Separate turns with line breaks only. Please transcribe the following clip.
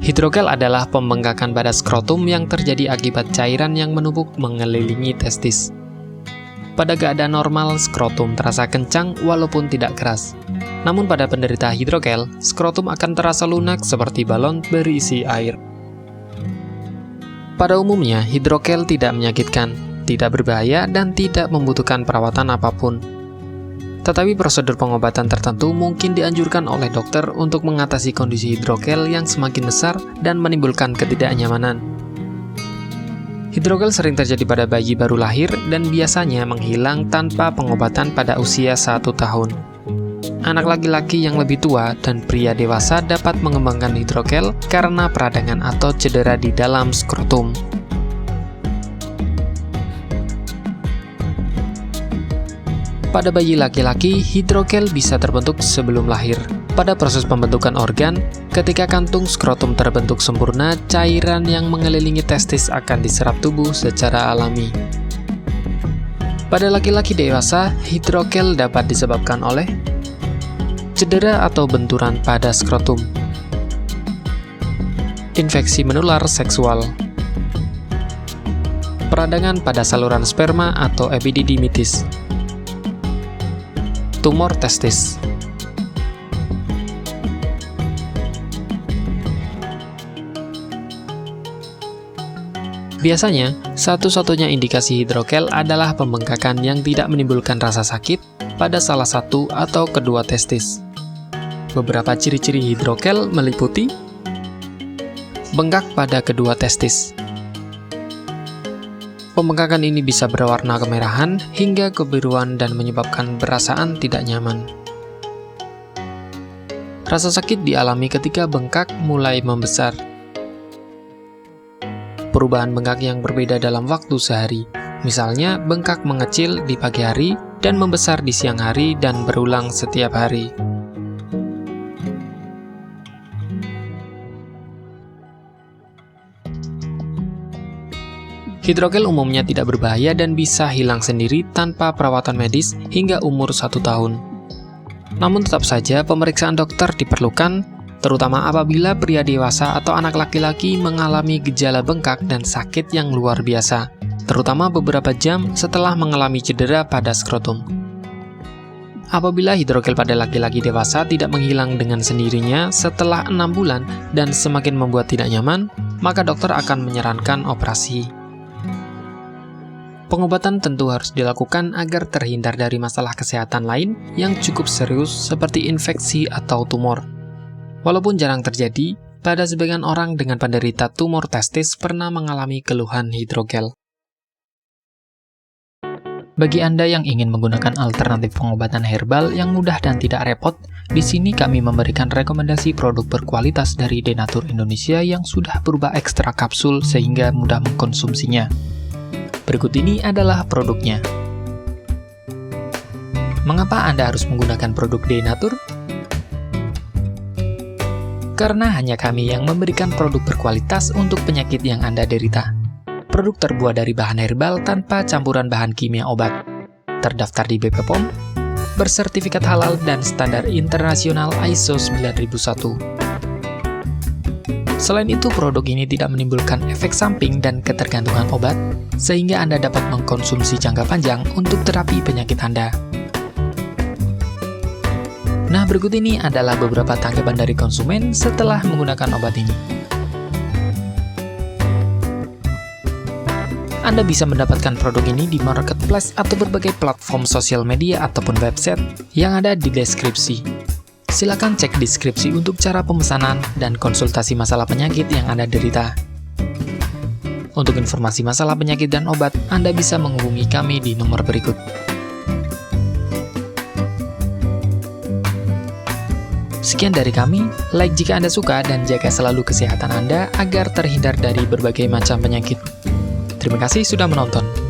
Hidrogel adalah pembengkakan pada skrotum yang terjadi akibat cairan yang menumpuk mengelilingi testis. Pada keadaan normal, skrotum terasa kencang walaupun tidak keras. Namun pada penderita hidrogel, skrotum akan terasa lunak seperti balon berisi air. Pada umumnya, hidrogel tidak menyakitkan, tidak berbahaya, dan tidak membutuhkan perawatan apapun. Tetapi prosedur pengobatan tertentu mungkin dianjurkan oleh dokter untuk mengatasi kondisi hidrogel yang semakin besar dan menimbulkan ketidaknyamanan. Hidrogel sering terjadi pada bayi baru lahir dan biasanya menghilang tanpa pengobatan pada usia 1 tahun. Anak laki-laki yang lebih tua dan pria dewasa dapat mengembangkan hidrogel karena peradangan atau cedera di dalam skrotum. Pada bayi laki-laki, hidrogel bisa terbentuk sebelum lahir. Pada proses pembentukan organ, ketika kantung skrotum terbentuk sempurna, cairan yang mengelilingi testis akan diserap tubuh secara alami. Pada laki-laki dewasa, hidrogel dapat disebabkan oleh cedera atau benturan pada skrotum, infeksi menular seksual, peradangan pada saluran sperma atau epididymitis, tumor testis. Biasanya, satu-satunya indikasi hidrogel adalah pembengkakan yang tidak menimbulkan rasa sakit pada salah satu atau kedua testis. Beberapa ciri-ciri hidrogel meliputi bengkak pada kedua testis. Pembengkakan ini bisa berwarna kemerahan hingga kebiruan dan menyebabkan perasaan tidak nyaman. Rasa sakit dialami ketika bengkak mulai membesar. Perubahan bengkak yang berbeda dalam waktu sehari, misalnya bengkak mengecil di pagi hari dan membesar di siang hari dan berulang setiap hari. Hidrogel umumnya tidak berbahaya dan bisa hilang sendiri tanpa perawatan medis hingga umur 1 tahun. Namun tetap saja pemeriksaan dokter diperlukan, terutama apabila pria dewasa atau anak laki-laki mengalami gejala bengkak dan sakit yang luar biasa, terutama beberapa jam setelah mengalami cedera pada skrotum. Apabila hidrogel pada laki-laki dewasa tidak menghilang dengan sendirinya setelah 6 bulan dan semakin membuat tidak nyaman, maka dokter akan menyarankan operasi. Pengobatan tentu harus dilakukan agar terhindar dari masalah kesehatan lain yang cukup serius seperti infeksi atau tumor. Walaupun jarang terjadi, pada sebagian orang dengan penderita tumor testis pernah mengalami keluhan hidrogel. Bagi Anda yang ingin menggunakan alternatif pengobatan herbal yang mudah dan tidak repot, di sini kami memberikan rekomendasi produk berkualitas dari Denatur Indonesia yang sudah berubah ekstrak kapsul sehingga mudah mengkonsumsinya. Berikut ini adalah produknya. Mengapa Anda harus menggunakan produk Denatur? Karena hanya kami yang memberikan produk berkualitas untuk penyakit yang Anda derita. Produk terbuat dari bahan herbal tanpa campuran bahan kimia obat. Terdaftar di BP POM, bersertifikat halal dan standar internasional ISO 9001. Selain itu, produk ini tidak menimbulkan efek samping dan ketergantungan obat, sehingga Anda dapat mengkonsumsi jangka panjang untuk terapi penyakit Anda. Nah, berikut ini adalah beberapa tanggapan dari konsumen setelah menggunakan obat ini. Anda bisa mendapatkan produk ini di marketplace atau berbagai platform sosial media ataupun website yang ada di deskripsi. Silakan cek deskripsi untuk cara pemesanan dan konsultasi masalah penyakit yang Anda derita. Untuk informasi masalah penyakit dan obat, Anda bisa menghubungi kami di nomor berikut. Sekian dari kami, like jika Anda suka dan jaga selalu kesehatan Anda agar terhindar dari berbagai macam penyakit. Terima kasih sudah menonton.